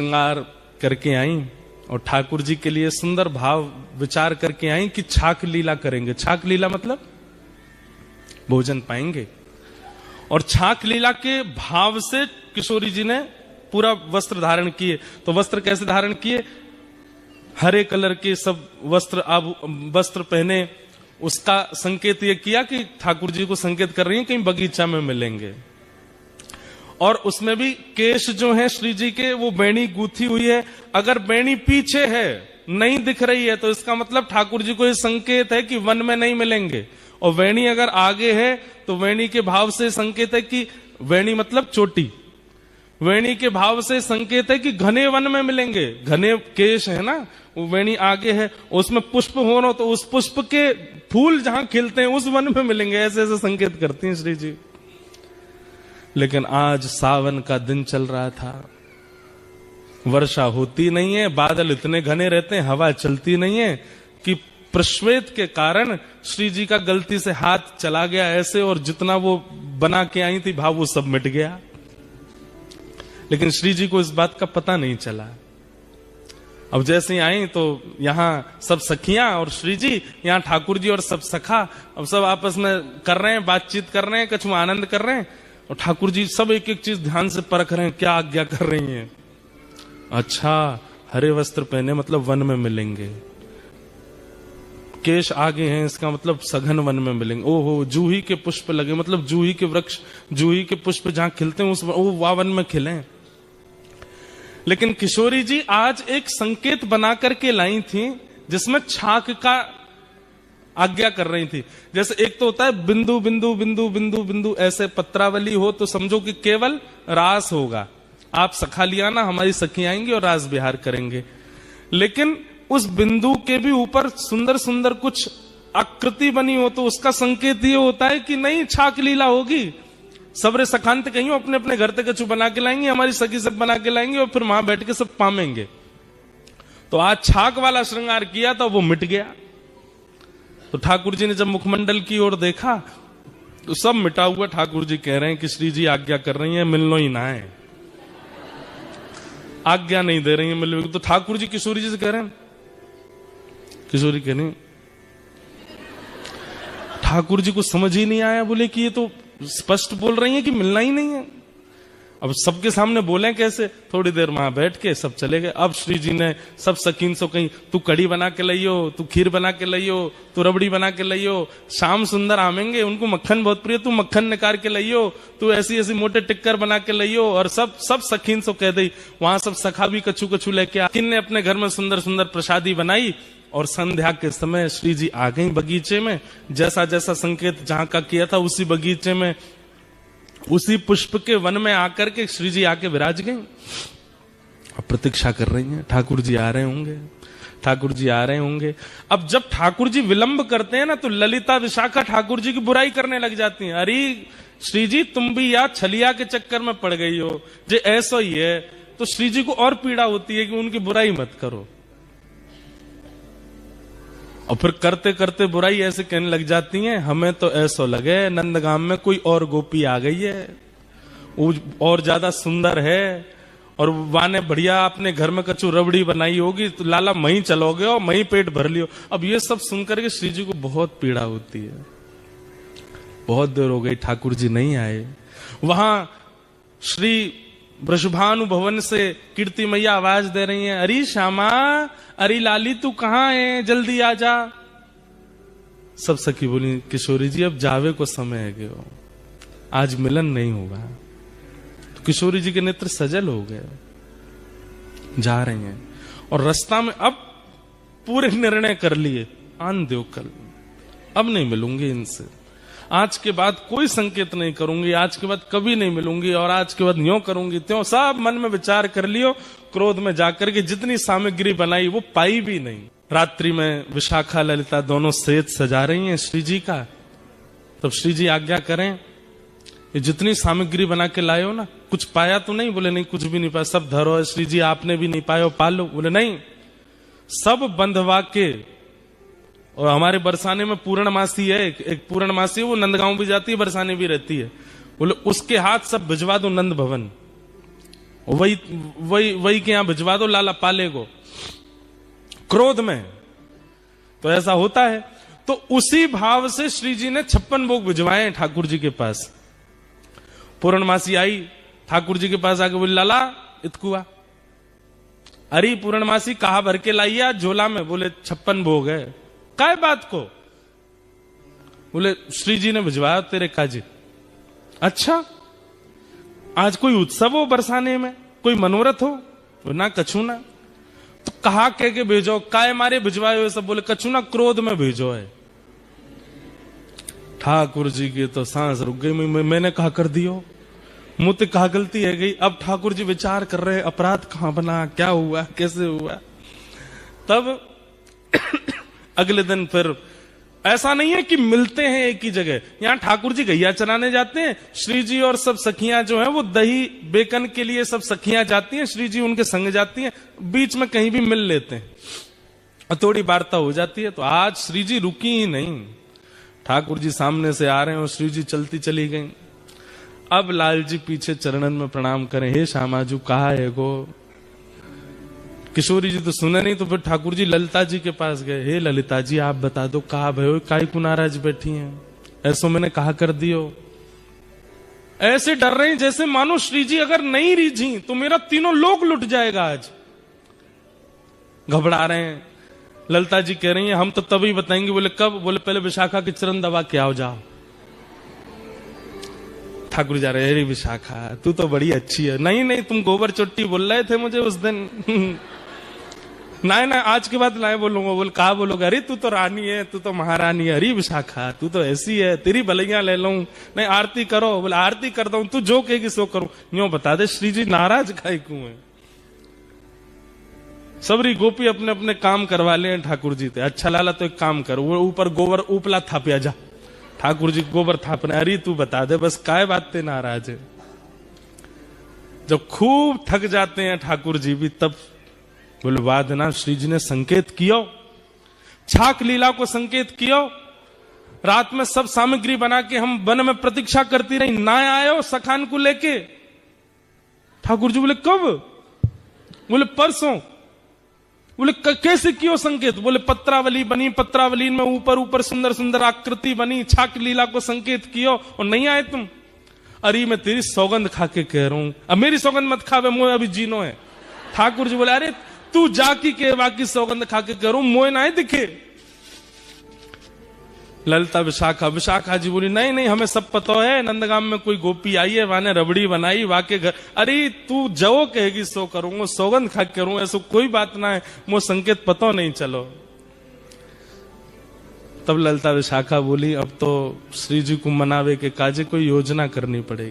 श्रृंगार करके आई और ठाकुर जी के लिए सुंदर भाव विचार करके आई कि छाक लीला करेंगे। छाक लीला मतलब भोजन पाएंगे। और छाक लीला के भाव से किशोरी जी ने पूरा वस्त्र धारण किए। तो वस्त्र कैसे धारण किए? हरे कलर के सब वस्त्र पहने। उसका संकेत ये किया कि ठाकुर जी को संकेत कर रही है कहीं बगीचा में मिलेंगे। और उसमें भी केश जो है श्री जी के वो बेणी गूथी हुई है। अगर बेणी पीछे है नहीं दिख रही है तो इसका मतलब ठाकुर जी को ये संकेत है कि वन में नहीं मिलेंगे। और वेणी अगर आगे है तो वेणी के भाव से संकेत है कि वेणी मतलब चोटी। वेणी के भाव से संकेत है कि घने वन में मिलेंगे। घने केश है ना, वो वेणी आगे है, उसमें पुष्प हो ना तो उस पुष्प के फूल जहां खिलते हैं उस वन में मिलेंगे। ऐसे ऐसे संकेत करती हैं श्री जी। लेकिन आज सावन का दिन चल रहा था, वर्षा होती नहीं है, बादल इतने घने रहते हैं, हवा चलती नहीं है कि प्रश्वेत के कारण श्री जी का गलती से हाथ चला गया ऐसे, और जितना वो बना के आई थी भाव वो सब मिट गया। लेकिन श्री जी को इस बात का पता नहीं चला। अब जैसे ही आई तो यहां सब सखियां और श्री जी, यहां ठाकुर जी और सब सखा, अब सब आपस में कर रहे हैं, बातचीत कर रहे हैं, कछु आनंद कर रहे हैं। और ठाकुर जी सब एक एक चीज ध्यान से परख रहे हैं, क्या आज्ञा कर रही हैं। अच्छा, हरे वस्त्र पहने मतलब वन में मिलेंगे। केश आगे हैं इसका मतलब सघन वन में मिलेंगे। ओहो, जूही के पुष्प लगे मतलब जूही के वृक्ष, जूही के पुष्प जहां खिलते हैं उस वन में खिले। लेकिन किशोरी जी आज एक संकेत बना करके लाई थी जिसमें छाक का आज्ञा कर रही थी। जैसे एक तो होता है बिंदु बिंदु बिंदु बिंदु बिंदु, ऐसे पत्रावली हो तो समझो कि केवल रास होगा। आप सखा लिया ना, हमारी सखी आएंगी और रास विहार करेंगे। लेकिन उस बिंदु के भी ऊपर सुंदर सुंदर कुछ आकृति बनी हो तो उसका संकेत ये होता है कि नहीं, छाक लीला होगी। सबरे सखांत कहीं अपने अपने घर तक कछु बना के लाएंगे, हमारी सखी सब बना के लाएंगे और फिर वहां बैठ के सब पामेंगे। तो आज छाक वाला श्रृंगार किया तो वो मिट गया। तो ठाकुर जी ने जब मुखमंडल की ओर देखा तो सब मिटा हुआ। ठाकुर जी कह रहे हैं कि श्री जी आज्ञा कर रही है मिलनो ही ना है, आज्ञा नहीं दे रही है मिलने। तो ठाकुर जी किशोरी जी से कह रहे हैं, किशोरी कह रही ठाकुर जी को समझ ही नहीं आया, बोले कि ये तो स्पष्ट बोल रही है कि मिलना ही नहीं है। अब सबके सामने बोले कैसे? थोड़ी देर वहां बैठ के सब चले गए। अब श्री जी ने सब सकीन से कहीं, तू कड़ी बना के लाइयो, तू खीर बना के लाइयो, तू रबड़ी बना के लाइयो, श्याम सुंदर आमेंगे उनको मक्खन बहुत प्रिय, तू मक्खन निकाल के लाइयो, तू ऐसी ऐसी मोटे टिक्कर बना के लाइयो। और सब सकीन से कह दी। वहां सब सखा भी कछु कछु लेके आ, किन ने अपने घर में सुंदर सुंदर प्रसादी बनाई। और संध्या के समय श्री जी आ गई बगीचे में। जैसा जैसा संकेत जहां का किया था उसी बगीचे में, उसी पुष्प के वन में आकर के श्री जी आके विराज गई। अब प्रतीक्षा कर रही हैं, ठाकुर जी आ रहे होंगे, ठाकुर जी आ रहे होंगे। अब जब ठाकुर जी विलंब करते हैं ना तो ललिता विशाखा ठाकुर जी की बुराई करने लग जाती हैं। अरे श्री जी, तुम भी या छलिया के चक्कर में पड़ गई हो, जे ऐसा ही है। तो श्री जी को और पीड़ा होती है कि उनकी बुराई मत करो। और फिर करते करते बुराई ऐसे कहने लग जाती हैं, हमें तो ऐसा लगे नंदगाम में कोई और गोपी आ गई है, वो और ज्यादा सुंदर है, और वाने बढ़िया अपने घर में कछु रबड़ी बनाई होगी तो लाला मही चलोगे और मही पेट भर लियो। अब ये सब सुनकर के श्री जी को बहुत पीड़ा होती है। बहुत देर हो गई, ठाकुर जी नहीं आए। वहां श्री वृषभानु भवन से कीर्ति मैया आवाज दे रही हैं, अरे श्यामा, अरे लाली तू कहां है, जल्दी आ जा। सब सखी बोली, किशोरी जी अब जावे को समय है गयो, आज मिलन नहीं होगा। तो किशोरी जी के नेत्र सजल हो गए, जा रही हैं। और रास्ता में अब पूरे निर्णय कर लिए, आन दो कल, अब नहीं मिलूंगी इनसे, आज के बाद कोई संकेत नहीं करूंगी, आज के बाद कभी नहीं मिलूंगी, और आज के बाद यूं करूंगी त्यों। सब मन में विचार कर लियो। क्रोध में जाकर के जितनी सामग्री बनाई वो पाई भी नहीं। रात्रि में विशाखा ललिता दोनों सेज सजा रही हैं श्री जी का। तब श्री जी आज्ञा करें, ये जितनी सामग्री बना के लाए हो ना, कुछ पाया तो नहीं? बोले नहीं, कुछ भी नहीं पाया, सब धरो है श्री जी, आपने भी नहीं पाया, पालो। बोले नहीं, सब बंधवा के। और हमारे बरसाने में पूर्णमासी है, एक पूर्णमासी है, वो नंदगांव भी जाती है, बरसाने भी रहती है। बोले उसके हाथ सब भिजवा दो नंद भवन। वही वही वही के यहां भिजवा दो लाला पाले को, क्रोध में। तो ऐसा होता है। तो उसी भाव से श्री जी ने 56 भोग भिजवाए ठाकुर जी के पास। पूर्णमासी आई ठाकुर जी के पास आके बोली, लाला इतकुआ। अरे पूर्णमासी कहा भर के लाइया झोला में? बोले 56 भोग है। काय बात को? बोले श्री जी ने भिजवाया तेरे काजी। अच्छा, आज कोई उत्सव हो बरसाने में, कोई मनोरथ हो? ना कछु ना। तो कहा कह के भेजो, काय मारे भिजवाए हुए सब? बोले कछु ना, क्रोध में भेजो है। ठाकुर जी की तो सांस रुक गई। मैंने कहा कर दियो, मुझे कहा गलती है गई। अब ठाकुर जी विचार कर रहे अपराध कहां बना, क्या हुआ, कैसे हुआ। तब अगले दिन फिर ऐसा नहीं है कि मिलते हैं एक ही जगह। यहां ठाकुर जी गैया चराने जाते हैं, श्री जी और सब सखियां जो हैं वो दही बेकन के लिए सब सखियां जाती हैं, श्री जी उनके संग जाती हैं, बीच में कहीं भी मिल लेते हैं और थोड़ी वार्ता हो जाती है। तो आज श्री जी रुकी ही नहीं, ठाकुर जी सामने से आ रहे हैं और श्री जी चलती चली गई। अब लाल जी पीछे चरणन में प्रणाम करें, हे श्यामाजू कहा है गो। किशोरी जी तो सुने नहीं, तो फिर ठाकुर जी ललिता जी के पास गए। हे ललिता जी आप बता दो कहा भयो, काय को नाराज बैठी हैं? ऐसो मैंने कहा कर दियो। ऐसे डर रहे हैं जैसे मानो श्री जी अगर नहीं रीझी तो मेरा तीनों लोक लुट जाएगा। आज घबरा रहे हैं। ललिता जी कह रही हैं हम तो तभी बताएंगे। बोले कब? बोले पहले विशाखा के चरण दबा के आओ, जाओ। ठाकुर जा रहे, अरे विशाखा तू तो बड़ी अच्छी है। नहीं नहीं, तुम गोबर चोटी बोल रहे थे मुझे उस दिन। नहीं ना, आज के बाद लाए बोलूंगा। बोल कहा बोलोगे? अरे तू तो रानी है, तू तो महारानी है। अरे विशाखा तू तो ऐसी है, तेरी भलैया ले लूं। नहीं आरती करो। बोले आरती करता हूं, तू जो कहेगी सो करूं। यूं बता दे श्री जी नाराज काहे क्यों है? सबरी गोपी अपने अपने काम करवा ले ठाकुर जी थे। अच्छा लाला तो एक काम कर, वो ऊपर गोबर उपला थापिया जा। ठाकुर जी गोबर थापने। अरे तू बता दे बस काय बात ते नाराज है। जब खूब थक जाते हैं ठाकुर जी भी, तब बोले वादना श्री जी ने संकेत कियो, छाक लीला को संकेत कियो। रात में सब सामग्री बना के हम वन में प्रतीक्षा करती रही, ना आयो सखान को लेके। ठाकुर जी बोले कब? बोले परसों। बोले कैसे कियो संकेत? बोले पत्रावली बनी, पत्रावली में ऊपर ऊपर सुंदर सुंदर आकृति बनी, छाक लीला को संकेत कियो और नहीं आए तुम। अरे मैं तेरी सौगंध खा के कह रहा हूं, अब मेरी सौगंध मत खावे, मोए अभी जीनो है। ठाकुर जी बोले अरे तू जाकी के बाकी सौगंध खा के कह रहा हूं, मोए ना दिखे। ललिता विशाखा जी बोली नहीं नहीं हमें सब पता है, नंदगाम में कोई गोपी आई है, वाने रबड़ी बनाई, वाके घर। अरे तू जो कहेगी सो करूंगा, सौगंध खा के करूं, ऐसा कोई बात ना है, मुझे संकेत पता नहीं। चलो। तब ललिता विशाखा बोली अब तो श्री जी को मनावे के काजे कोई योजना करनी पड़ेगी।